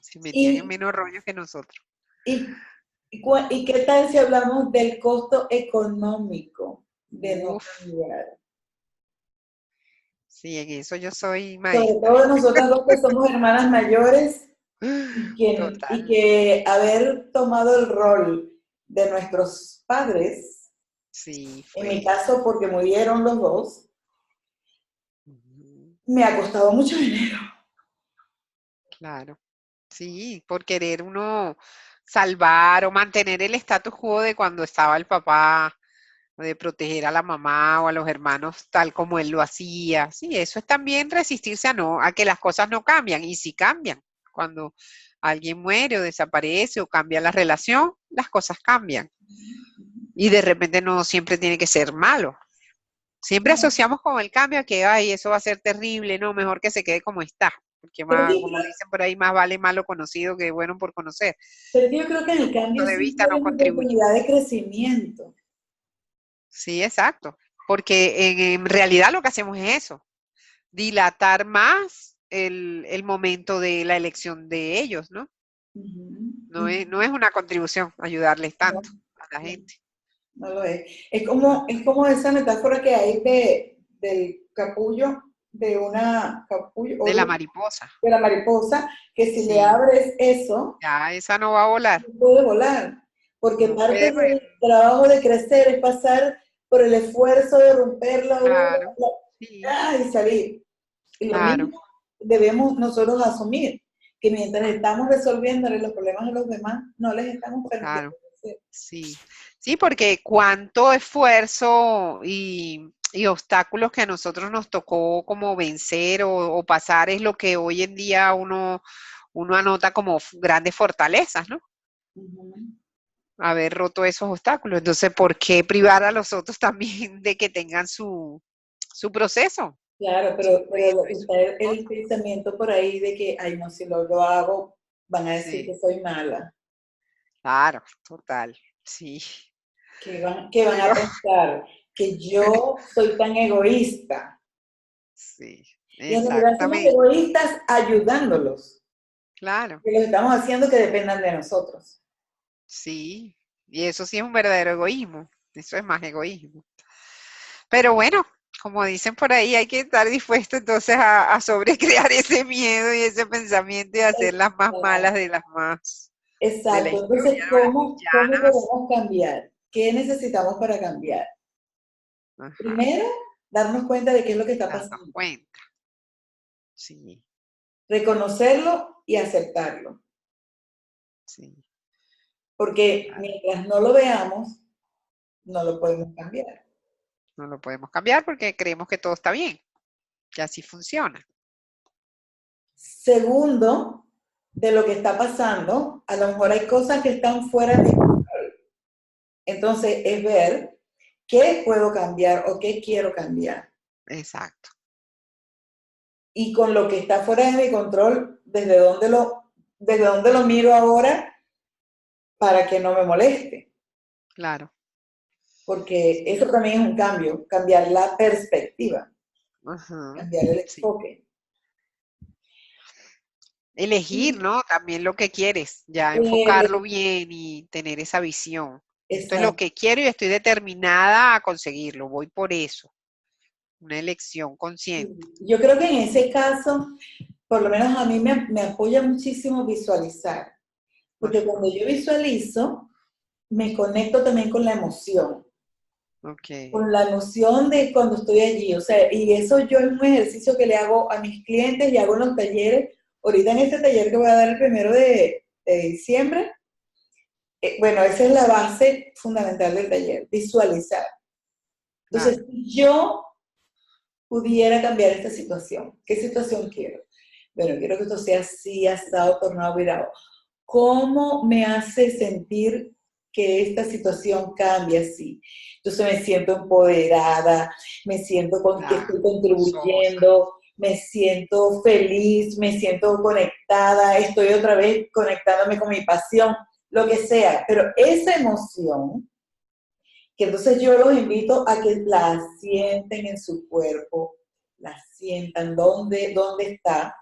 Speaker 2: Se metían en
Speaker 1: ¿Y,
Speaker 2: menos rollos que nosotros.
Speaker 1: y qué tal si hablamos del costo económico de no
Speaker 2: Uf,
Speaker 1: cambiar?
Speaker 2: sí, en eso yo soy
Speaker 1: Sobre
Speaker 2: maestra.
Speaker 1: todo nosotras dos que somos hermanas mayores y
Speaker 2: Total.
Speaker 1: que haber tomado el rol de nuestros padres,
Speaker 2: Sí,
Speaker 1: en mi
Speaker 2: fue.
Speaker 1: caso porque murieron los dos,
Speaker 2: Ujú,
Speaker 1: me ha costado mucho dinero.
Speaker 2: claro. Sí, por querer uno salvar o mantener el status quo de cuando estaba el papá, o de proteger a la mamá o a los hermanos tal como él lo hacía. Sí, eso es también resistirse a que las cosas no cambian. Y si cambian, cuando alguien muere o desaparece o cambia la relación, las cosas cambian. Y de repente no siempre tiene que ser malo. Siempre
Speaker 1: No,
Speaker 2: asociamos con el cambio a que, ay, eso va a ser terrible, no, mejor que se quede como está. porque
Speaker 1: Pero
Speaker 2: más,
Speaker 1: yo
Speaker 2: como
Speaker 1: creo,
Speaker 2: dicen por ahí, más vale malo conocido que bueno por conocer.
Speaker 1: pero yo creo que en
Speaker 2: Tu
Speaker 1: el
Speaker 2: punto
Speaker 1: cambio
Speaker 2: de
Speaker 1: sí
Speaker 2: vista
Speaker 1: hay
Speaker 2: no
Speaker 1: una
Speaker 2: contribuye.
Speaker 1: oportunidad de crecimiento.
Speaker 2: Sí, exacto. Porque en realidad lo que hacemos es eso, dilatar más el momento de la elección de ellos, ¿no?
Speaker 1: Ujú, ujú.
Speaker 2: No es una contribución ayudarles
Speaker 1: No,
Speaker 2: tanto a la
Speaker 1: no,
Speaker 2: gente.
Speaker 1: no lo es. Es como esa metáfora que hay del capullo, de una capullo,
Speaker 2: De la mariposa.
Speaker 1: de la mariposa, que si le
Speaker 2: Sí,
Speaker 1: abres eso,
Speaker 2: ya esa no va a volar.
Speaker 1: no puede volar. Porque
Speaker 2: No
Speaker 1: parte
Speaker 2: puede, pues,
Speaker 1: del trabajo de crecer es pasar por el esfuerzo de romper la aguja
Speaker 2: claro. Sí,
Speaker 1: y salir. Y lo
Speaker 2: claro,
Speaker 1: mismo debemos nosotros asumir, que mientras estamos resolviéndole los problemas a los demás, no les estamos permitiendo
Speaker 2: claro.
Speaker 1: crecer.
Speaker 2: Sí. Sí, porque cuánto esfuerzo y obstáculos que a nosotros nos tocó como vencer o pasar es lo que hoy en día uno anota como grandes fortalezas, ¿no?
Speaker 1: Ujú.
Speaker 2: Haber roto esos obstáculos. Entonces, ¿por qué privar a los otros también de que tengan su proceso?
Speaker 1: Claro,
Speaker 2: Su
Speaker 1: pero
Speaker 2: duelo y
Speaker 1: está
Speaker 2: su
Speaker 1: el
Speaker 2: cosa.
Speaker 1: pensamiento por ahí de que, ay, no, si lo hago, van a decir
Speaker 2: Sí,
Speaker 1: que soy mala,
Speaker 2: claro, total. Sí,
Speaker 1: que van a
Speaker 2: pero
Speaker 1: pensar que yo soy tan egoísta.
Speaker 2: sí,
Speaker 1: Y en realidad somos
Speaker 2: exactamente,
Speaker 1: egoístas ayudándolos,
Speaker 2: claro,
Speaker 1: que los estamos haciendo que dependan de nosotros.
Speaker 2: sí. Y eso sí es un verdadero egoísmo. Eso es más egoísmo. Pero bueno, como dicen por ahí, hay que estar dispuesto entonces a sobrecrear ese miedo y ese pensamiento y hacer las más malas de las más de la
Speaker 1: Exacto.
Speaker 2: historia,
Speaker 1: Entonces,
Speaker 2: ¿no? Las
Speaker 1: ¿cómo
Speaker 2: villanas.
Speaker 1: podemos cambiar? ¿Qué necesitamos para cambiar?
Speaker 2: Ajá,
Speaker 1: Primero, darnos cuenta de qué es lo que está
Speaker 2: darnos
Speaker 1: pasando,
Speaker 2: cuenta. Sí,
Speaker 1: reconocerlo y aceptarlo.
Speaker 2: sí,
Speaker 1: Porque
Speaker 2: claro.
Speaker 1: mientras no lo veamos, no lo podemos cambiar.
Speaker 2: No lo podemos cambiar porque creemos que todo está bien, que así funciona.
Speaker 1: Segundo, de lo que está pasando, a lo mejor hay cosas que están fuera de mi control. Entonces, es ver qué puedo cambiar o qué quiero cambiar.
Speaker 2: Exacto,
Speaker 1: Y con lo que está fuera de mi control, ¿desde dónde lo miro ahora para que no me moleste?
Speaker 2: claro.
Speaker 1: Porque
Speaker 2: Sí,
Speaker 1: eso también es un cambio, cambiar la perspectiva,
Speaker 2: ajá,
Speaker 1: cambiar el
Speaker 2: sí.
Speaker 1: enfoque.
Speaker 2: Elegir,
Speaker 1: Y,
Speaker 2: ¿no? También lo que quieres, ya enfocarlo
Speaker 1: eh,
Speaker 2: bien y tener esa visión. Esto es lo
Speaker 1: exacto.
Speaker 2: que quiero y estoy determinada a conseguirlo, voy por eso. Una elección consciente.
Speaker 1: Yo creo que en ese caso, por lo menos a mí me apoya muchísimo visualizar, porque cuando
Speaker 2: Ajá,
Speaker 1: yo visualizo, me conecto también
Speaker 2: ok,
Speaker 1: con la emoción de cuando estoy allí, o sea, y eso yo es un ejercicio que le hago a mis clientes y hago en los talleres. Ahorita en este taller que voy a dar el 1 de diciembre, bueno, esa es la base fundamental del taller, visualizar.
Speaker 2: claro,
Speaker 1: Entonces, si yo pudiera cambiar esta situación, ¿qué situación quiero? Bueno, quiero que esto sea así, asado, tornado, virado. ¿Cómo me hace sentir que esta situación cambie así? Entonces me siento empoderada, me siento que
Speaker 2: claro,
Speaker 1: estoy
Speaker 2: gozosa,
Speaker 1: contribuyendo, me siento feliz, me siento conectada, estoy otra vez conectándome con mi pasión, lo que sea. Pero esa emoción, que entonces yo los invito a que la sienten en su cuerpo, la sientan dónde está,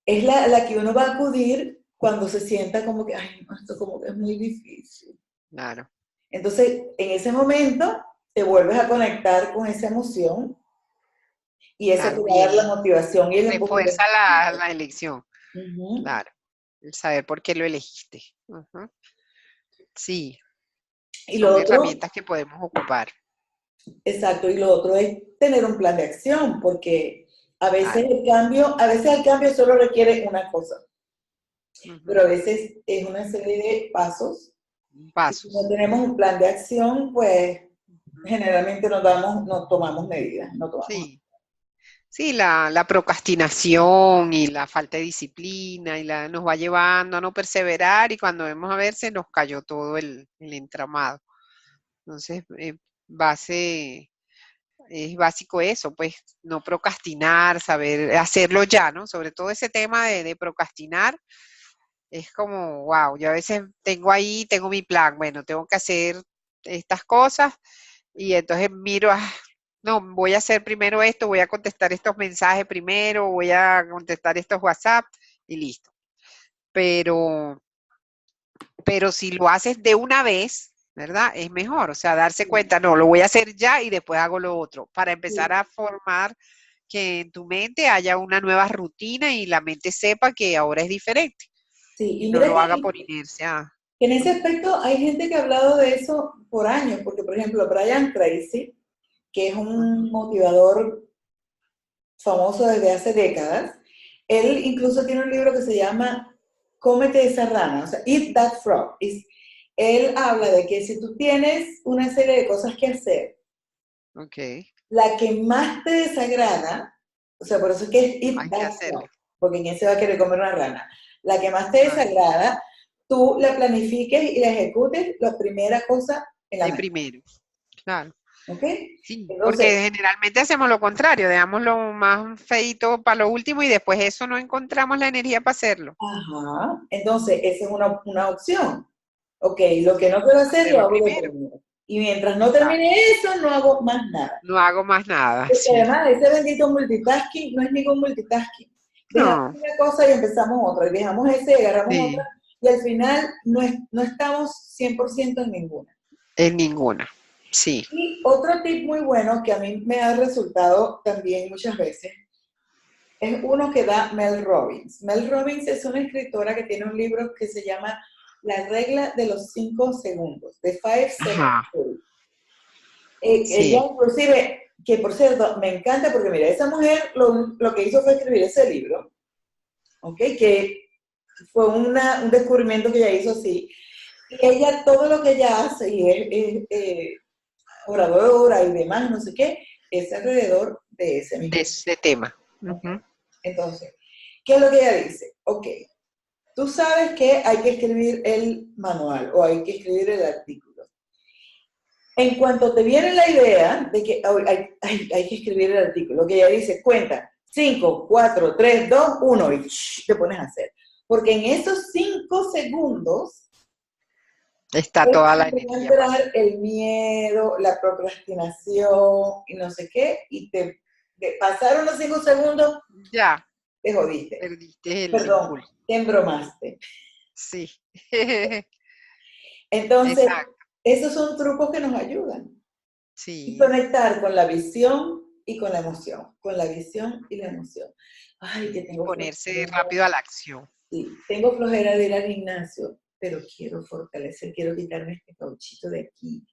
Speaker 1: es la que uno va a acudir cuando se sienta como que, ay, no, esto como que es muy difícil.
Speaker 2: claro.
Speaker 1: Entonces, en ese momento, te vuelves a conectar con esa emoción y eso te
Speaker 2: Claro,
Speaker 1: va a dar la
Speaker 2: y
Speaker 1: motivación y el empuje.
Speaker 2: refuerza la elección,
Speaker 1: Ujú.
Speaker 2: claro, el saber por qué lo elegiste. Ujú. Sí,
Speaker 1: Y lo
Speaker 2: son
Speaker 1: otro,
Speaker 2: herramientas que podemos ocupar,
Speaker 1: exacto, y lo otro es tener un plan de acción, porque a veces
Speaker 2: claro.
Speaker 1: el cambio solo requiere una cosa, pero a
Speaker 2: Ujú.
Speaker 1: veces es una serie de pasos. Y si no
Speaker 2: Pasos.
Speaker 1: tenemos un plan de acción, pues generalmente nos tomamos medidas, no tomamos.
Speaker 2: Sí, sí, la procrastinación y la falta de disciplina nos va llevando a no perseverar y cuando vemos a ver se nos cayó todo el entramado. Entonces, base Es básico eso, pues no procrastinar, saber hacerlo ya, ¿no? Sobre todo ese tema de procrastinar, es como, wow, yo a veces tengo mi plan, bueno, tengo que hacer estas cosas y entonces miro, no, voy a hacer primero esto, voy a contestar estos mensajes primero, voy a contestar estos WhatsApp y listo. Pero, pero si lo haces de una vez, ¿verdad? Es mejor, o sea, darse cuenta, no, lo voy a hacer ya y después hago lo otro, para empezar
Speaker 1: Sí,
Speaker 2: a formar que en tu mente haya una nueva rutina y la mente sepa que ahora es diferente
Speaker 1: sí.
Speaker 2: y
Speaker 1: Y
Speaker 2: no
Speaker 1: mira
Speaker 2: lo haga por inercia.
Speaker 1: que en ese aspecto hay gente que ha hablado de eso por años, porque por ejemplo Brian Tracy, que es un
Speaker 2: Ujú.
Speaker 1: motivador famoso desde hace décadas, él incluso tiene un libro que se llama Cómete esa rana, o sea, Eat That Frog. Él habla de que si tú tienes una serie de cosas que hacer,
Speaker 2: Ok,
Speaker 1: la que más te desagrada, o sea, por eso es que es Eat
Speaker 2: hay que
Speaker 1: That
Speaker 2: hacerlo.
Speaker 1: Frog, porque ¿quién se va a querer comer una rana? La que más te
Speaker 2: Claro.
Speaker 1: desagrada, tú la planifiques y la ejecutes la primera cosa en la
Speaker 2: De
Speaker 1: mesa,
Speaker 2: primero, claro.
Speaker 1: ¿ok?
Speaker 2: Sí,
Speaker 1: Entonces,
Speaker 2: porque generalmente hacemos lo contrario, dejamos lo más feito para lo último y después eso no encontramos la energía para hacerlo.
Speaker 1: ajá, entonces esa es una opción. Ok, lo que no quiero hacer lo
Speaker 2: Hacerlo
Speaker 1: hago de
Speaker 2: primero.
Speaker 1: primero. Y mientras no
Speaker 2: Exacto.
Speaker 1: termine eso, no hago más nada.
Speaker 2: No hago más nada,
Speaker 1: Porque
Speaker 2: sí.
Speaker 1: además ese bendito multitasking no es ningún multitasking. Dejamos
Speaker 2: No,
Speaker 1: una cosa y empezamos otra, y dejamos ese y agarramos otra,
Speaker 2: sí,
Speaker 1: y al final no estamos 100% en ninguna.
Speaker 2: en ninguna. Sí.
Speaker 1: Y otro tip muy bueno que a mí me ha resultado también muchas veces es uno que da Mel Robbins. Mel Robbins es una escritora que tiene un libro que se llama La regla de los 5 segundos, The Five Second
Speaker 2: Ajá,
Speaker 1: Rule. Ella
Speaker 2: sí.
Speaker 1: inclusive, que por cierto, me encanta porque mira, esa mujer lo que hizo fue escribir ese libro, ¿ok? Que fue un descubrimiento que ella hizo así. Y ella, todo lo que ella hace, y es oradora y demás, no sé qué, es alrededor de ese
Speaker 2: De
Speaker 1: mismo.
Speaker 2: ese tema.
Speaker 1: ¿Ok?
Speaker 2: Ujú.
Speaker 1: Entonces, ¿qué es lo que ella dice? Ok, tú sabes que hay que escribir el manual o hay que escribir el artículo. En cuanto te viene la idea de que hay que escribir el artículo, lo que ella dice, cuenta, 5, 4, 3, 2, 1 y te pones a hacer. Porque en esos 5 segundos
Speaker 2: Está
Speaker 1: es
Speaker 2: toda la
Speaker 1: cuando va a
Speaker 2: energía para
Speaker 1: entrar
Speaker 2: hacerlo.
Speaker 1: el miedo, la procrastinación y no sé qué, y de pasar unos 5 segundos,
Speaker 2: Ya,
Speaker 1: te jodiste.
Speaker 2: perdiste el
Speaker 1: Perdón,
Speaker 2: impulso.
Speaker 1: te embromaste.
Speaker 2: Sí.
Speaker 1: Entonces,
Speaker 2: Exacto.
Speaker 1: esos son trucos que nos ayudan. Y
Speaker 2: Sí.
Speaker 1: conectar con la visión y con la emoción. Con la visión y la emoción. Ay, que
Speaker 2: Y
Speaker 1: tengo
Speaker 2: ponerse
Speaker 1: flojera.
Speaker 2: rápido a la acción.
Speaker 1: Sí, tengo flojera de ir al gimnasio, pero quiero fortalecer, quiero quitarme este cauchito de aquí.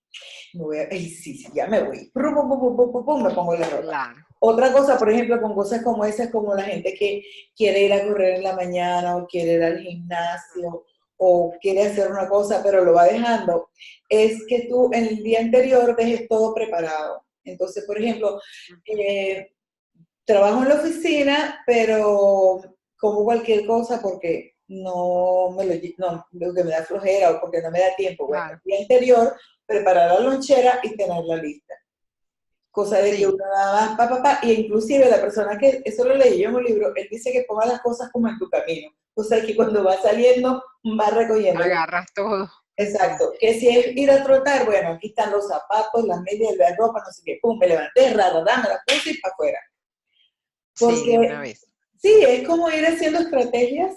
Speaker 1: Ay, sí, sí, ya me voy. Pum, pum, pum, pum, pum, pum, me pongo la ropa.
Speaker 2: Claro.
Speaker 1: Otra cosa, por ejemplo, con cosas como esas, como la gente que quiere ir a correr en la mañana o quiere ir al gimnasio o quiere hacer una cosa, pero lo va dejando, es que tú en el día anterior dejes todo preparado. Entonces, por ejemplo,
Speaker 2: Ujú.
Speaker 1: eh, trabajo en la oficina, pero como cualquier cosa porque no, lo que me da flojera o porque no me da tiempo. Bueno, el
Speaker 2: Claro.
Speaker 1: día anterior, preparar la lonchera y tenerla lista. Cosa de que uno
Speaker 2: Sí.
Speaker 1: nada más, y inclusive la persona que, eso lo leí yo en un libro, él dice que ponga las cosas como en tu camino. O sea, que cuando va saliendo, va recogiendo.
Speaker 2: Agarras todo. Sí.
Speaker 1: Exacto. Que si es ir a trotar, bueno, aquí están los zapatos, las medias, la ropa, no sé qué, pum, me levanté, rara, me las puse y para afuera.
Speaker 2: Sí, de una
Speaker 1: Porque
Speaker 2: vez.
Speaker 1: sí, es como ir haciendo estrategias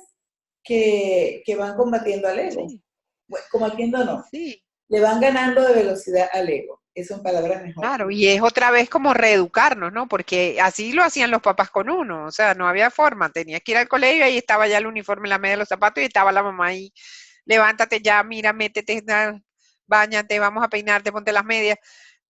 Speaker 1: que van combatiendo al ego.
Speaker 2: Sí,
Speaker 1: Bueno, combatiendo no,
Speaker 2: sí.
Speaker 1: le van ganando de velocidad al ego. Eso en palabras mejores.
Speaker 2: Claro, y es otra vez como reeducarnos, ¿no? Porque así lo hacían los papás con uno, o sea, no había forma, tenías que ir al colegio y ahí estaba ya el uniforme, la media, los zapatos y estaba la mamá ahí, levántate ya, mira, métete, báñate, vamos a peinarte, ponte las medias.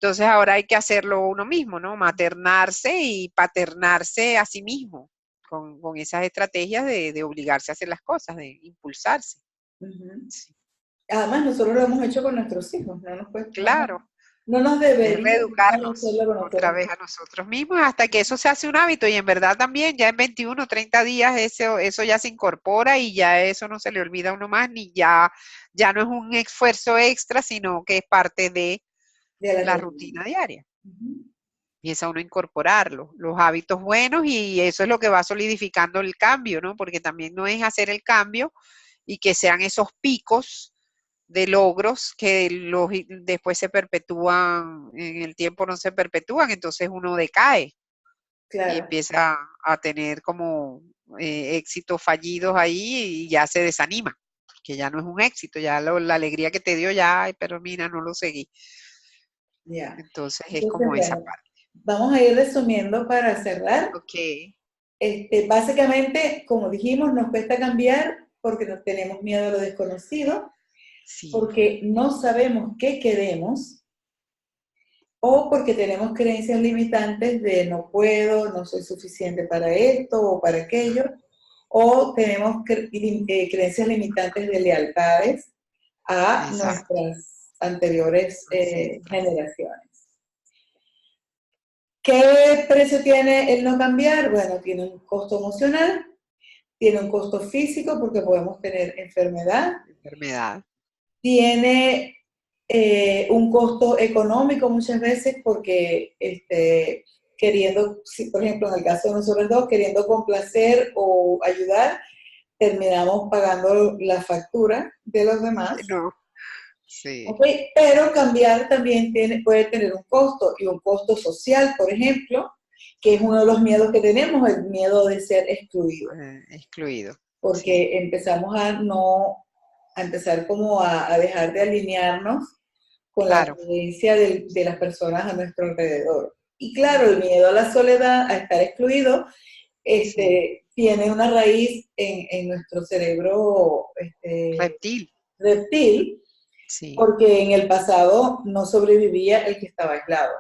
Speaker 2: Entonces ahora hay que hacerlo uno mismo, ¿no? Maternarse y paternarse a sí mismo, con esas estrategias de obligarse a hacer las cosas, de impulsarse.
Speaker 1: Ujú.
Speaker 2: Sí,
Speaker 1: Además, nosotros lo hemos hecho con nuestros hijos, no nos,
Speaker 2: claro.
Speaker 1: no nos
Speaker 2: Es
Speaker 1: deberíamos
Speaker 2: reeducarnos
Speaker 1: hacerlo con
Speaker 2: otra
Speaker 1: nosotros.
Speaker 2: vez a nosotros mismos hasta que eso se hace un hábito y en verdad también ya en 21, 30 días eso ya se incorpora y ya eso no se le olvida a uno más ni ya no es un esfuerzo extra, sino que es parte de
Speaker 1: De la
Speaker 2: la
Speaker 1: rutina.
Speaker 2: rutina diaria.
Speaker 1: Ujú.
Speaker 2: empieza uno a incorporarlo, los hábitos buenos, y eso es lo que va solidificando el cambio, ¿no? Porque también no es hacer el cambio y que sean esos picos de logros que después se perpetúan, en el tiempo no se perpetúan, entonces uno decae y
Speaker 1: Claro,
Speaker 2: empieza a tener como éxitos fallidos ahí y ya se desanima, que ya no es un éxito, ya la alegría que te dio ya, ay, pero mira, no lo seguí.
Speaker 1: ya.
Speaker 2: Entonces es
Speaker 1: Entonces,
Speaker 2: como esa
Speaker 1: bueno,
Speaker 2: parte.
Speaker 1: vamos a ir resumiendo para cerrar.
Speaker 2: Ok,
Speaker 1: Básicamente, como dijimos, nos cuesta cambiar porque nos tenemos miedo a lo desconocido,
Speaker 2: sí,
Speaker 1: porque no sabemos qué queremos o porque tenemos creencias limitantes de no puedo, no soy suficiente para esto o para aquello, o tenemos creencias limitantes de lealtades a
Speaker 2: exacto.
Speaker 1: nuestras anteriores
Speaker 2: Ancestros.
Speaker 1: generaciones. ¿Qué precio tiene el no cambiar? Bueno, tiene un costo emocional, tiene un costo físico porque podemos tener enfermedad,
Speaker 2: Enfermedad.
Speaker 1: tiene un costo económico muchas veces porque queriendo, si, por ejemplo, en el caso de nosotros dos, queriendo complacer o ayudar, terminamos pagando la factura de los demás.
Speaker 2: No, sí,
Speaker 1: ¿Okay? Pero cambiar también puede tener un costo, y un costo social, por ejemplo, que es uno de los miedos que tenemos, el miedo de ser excluido,
Speaker 2: excluido. Sí,
Speaker 1: porque empezamos a empezar como a dejar de alinearnos con la
Speaker 2: claro.
Speaker 1: creencia de las personas a nuestro alrededor. Y claro, el miedo a la soledad, a estar excluido,
Speaker 2: Sí.
Speaker 1: tiene una raíz en nuestro cerebro
Speaker 2: Reptil.
Speaker 1: reptil,
Speaker 2: Sí,
Speaker 1: porque en el pasado no sobrevivía el que estaba aislado.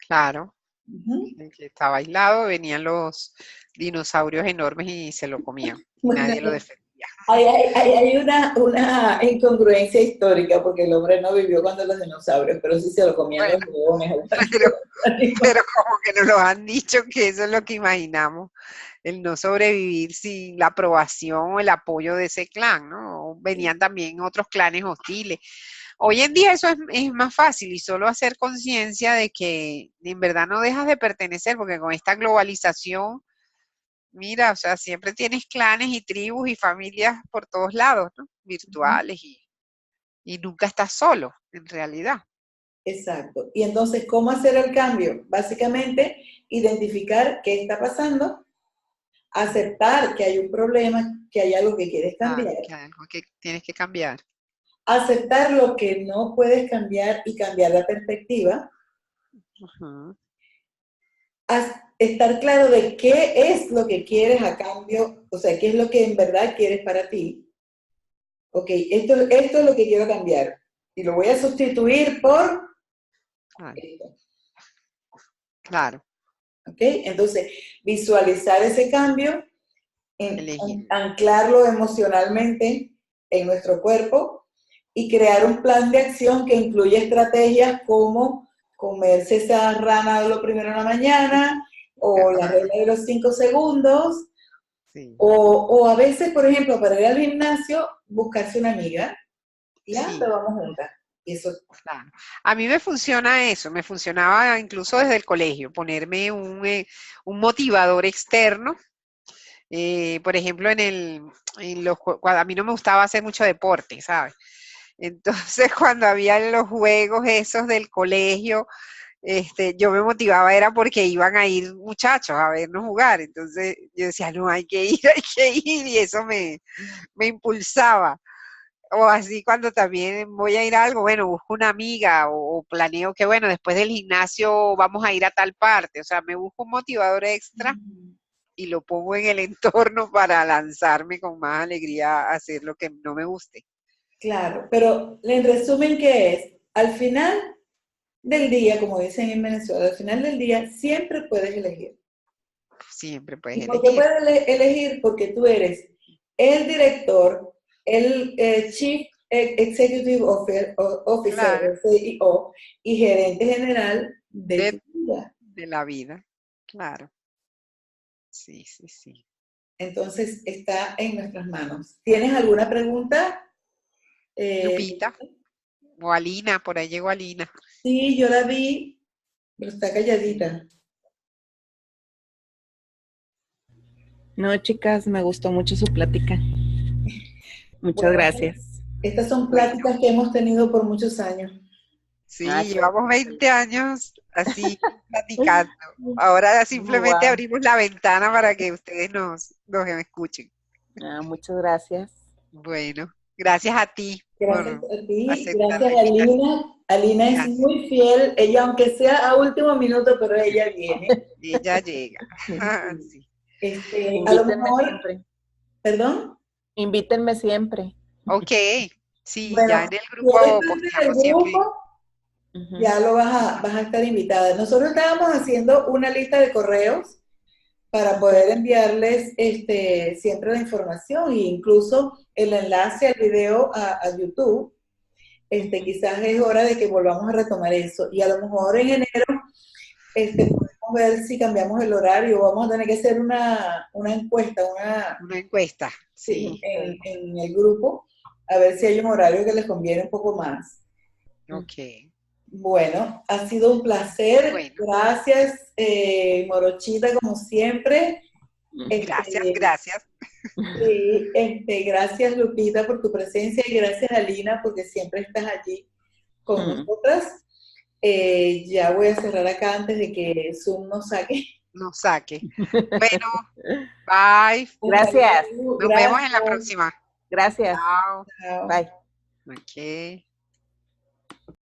Speaker 2: claro.
Speaker 1: Ujú.
Speaker 2: El que estaba aislado, venían los dinosaurios enormes y se lo comían. Y
Speaker 1: Bueno,
Speaker 2: nadie lo defendía.
Speaker 1: hay una incongruencia histórica, porque el hombre no vivió cuando los dinosaurios, pero sí se lo comían los
Speaker 2: Bueno,
Speaker 1: leones o
Speaker 2: pero,
Speaker 1: cualquier animal.
Speaker 2: pero como que nos lo han dicho que eso es lo que imaginamos, el no sobrevivir sin la aprobación o el apoyo de ese clan, ¿no? Venían también otros clanes hostiles. Hoy en día eso es más fácil, y solo hacer conciencia de que en verdad no dejas de pertenecer, porque con esta globalización, mira, o sea, siempre tienes clanes y tribus y familias por todos lados, ¿no? Virtuales, y nunca estás solo, en realidad.
Speaker 1: Exacto. Y entonces, ¿cómo hacer el cambio? Básicamente, identificar qué está pasando, aceptar que hay un problema, que hay algo que quieres
Speaker 2: Claro,
Speaker 1: cambiar,
Speaker 2: que hay algo que tienes que cambiar.
Speaker 1: aceptar lo que no puedes cambiar y cambiar la perspectiva,
Speaker 2: Ujú.
Speaker 1: estar claro de qué es lo que quieres a cambio, o sea, qué es lo que en verdad quieres para ti. Ok, esto es lo que quiero cambiar y lo voy a sustituir por
Speaker 2: Claro,
Speaker 1: esto.
Speaker 2: claro,
Speaker 1: ¿Ok? Entonces, visualizar ese cambio,
Speaker 2: elegir.
Speaker 1: anclarlo emocionalmente en nuestro cuerpo y crear un plan de acción que incluya estrategias como comerse esa rana lo primero en la mañana, o la regla de los 5 segundos,
Speaker 2: Sí,
Speaker 1: o a veces, por ejemplo, para ir al gimnasio, buscarse una amiga y anda,
Speaker 2: sí,
Speaker 1: vamos juntas. Y eso,
Speaker 2: claro. A mí me funciona eso, me funcionaba incluso desde el colegio, ponerme un motivador externo. Por ejemplo, a mí no me gustaba hacer mucho deporte, ¿sabes? Entonces, cuando había los juegos esos del colegio, yo me motivaba era porque iban a ir muchachos a vernos jugar. Entonces, yo decía, no, hay que ir, hay que ir, y eso me impulsaba. O así cuando también voy a ir a algo, bueno, busco una amiga, o planeo que, bueno, después del gimnasio vamos a ir a tal parte. O sea, me busco un motivador extra y lo pongo en el entorno para lanzarme con más alegría a hacer lo que no me guste.
Speaker 1: claro, pero en resumen, ¿qué es? Al final del día, como dicen en Venezuela, al final del día siempre puedes elegir.
Speaker 2: Siempre puedes
Speaker 1: ¿Y por qué
Speaker 2: elegir.
Speaker 1: puedes elegir? Porque tú eres el director, el Chief Executive Officer,
Speaker 2: Claro,
Speaker 1: o CEO, y gerente general de tu
Speaker 2: de,
Speaker 1: vida.
Speaker 2: de la vida. Claro, sí, sí, sí.
Speaker 1: Entonces está en nuestras manos. ¿Tienes alguna pregunta? Eh,
Speaker 2: Lupita o Alina, por ahí llegó Alina.
Speaker 1: sí, yo la vi. pero está calladita.
Speaker 3: No, chicas, me gustó mucho su plática. Muchas
Speaker 1: Bueno,
Speaker 3: gracias.
Speaker 1: estas son
Speaker 2: Bueno,
Speaker 1: pláticas que hemos tenido por muchos años.
Speaker 2: sí,
Speaker 3: Ah,
Speaker 2: llevamos 20 años así platicando. Ahora simplemente
Speaker 3: Wow.
Speaker 2: abrimos la ventana para que ustedes nos escuchen.
Speaker 3: Muchas gracias.
Speaker 2: Bueno, gracias a ti
Speaker 1: Gracias
Speaker 2: por
Speaker 1: a ti,
Speaker 2: aceptar
Speaker 1: gracias
Speaker 2: la
Speaker 1: a
Speaker 2: invitación.
Speaker 1: Alina. Alina es
Speaker 2: Gracias.
Speaker 1: muy fiel, ella aunque sea a último minuto, pero ella viene.
Speaker 2: Ella llega. Sí.
Speaker 1: A lo
Speaker 3: Invítenme
Speaker 1: mejor,
Speaker 3: siempre.
Speaker 1: ¿perdón?
Speaker 3: Invítenme siempre.
Speaker 2: Ok, sí, ya
Speaker 1: Bueno,
Speaker 2: en el
Speaker 1: si eres
Speaker 2: grupo
Speaker 1: parte del
Speaker 2: posteamos siempre.
Speaker 1: grupo, ya lo vas a estar invitada. Nosotros estábamos haciendo una lista de correos para poder enviarles siempre la información e incluso el enlace al video a YouTube. Quizás es hora de que volvamos a retomar eso. Y a lo mejor en enero podemos ver si cambiamos el horario. Vamos a tener que hacer una encuesta
Speaker 2: Una encuesta,
Speaker 1: sí,
Speaker 2: sí.
Speaker 1: en el grupo, a ver si hay un horario que les conviene un poco más.
Speaker 2: Ok.
Speaker 1: Bueno, ha sido un placer.
Speaker 2: Bueno,
Speaker 1: Gracias, Morochita, como siempre.
Speaker 2: gracias,
Speaker 1: Este,
Speaker 2: gracias.
Speaker 1: sí, gracias, Lupita, por tu presencia y gracias, Alina, porque siempre estás allí con nosotras. Ya voy a cerrar acá antes de que Zoom nos saque.
Speaker 2: Nos saque. Bueno, bye.
Speaker 3: Gracias.
Speaker 2: Nos vemos en la
Speaker 1: Gracias.
Speaker 2: próxima.
Speaker 3: Gracias.
Speaker 2: Chao.
Speaker 1: Chao.
Speaker 3: Bye.
Speaker 2: Ok.